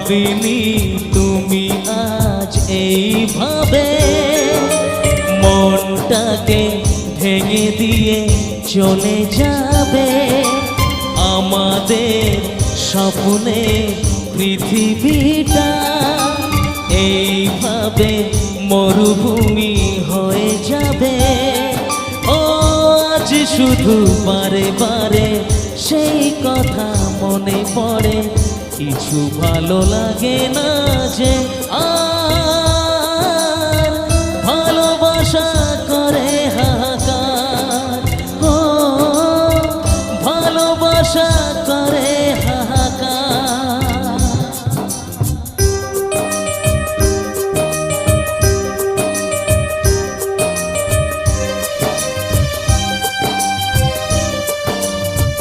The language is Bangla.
ভাবিনি তুমি আজ এইভাবে মনটাকে ভেঙে দিয়ে চলে যাবে। আমাদের স্বপ্নে পৃথিবীটা এইভাবে মরুভূমি হয়ে যাবে। ও আজ শুধু বারে বারে সেই কথা মনে পড়ে, কিছু ভালো লাগে না যে আর ভালোবাসা করে হাহাকার। ও ভালোবাসা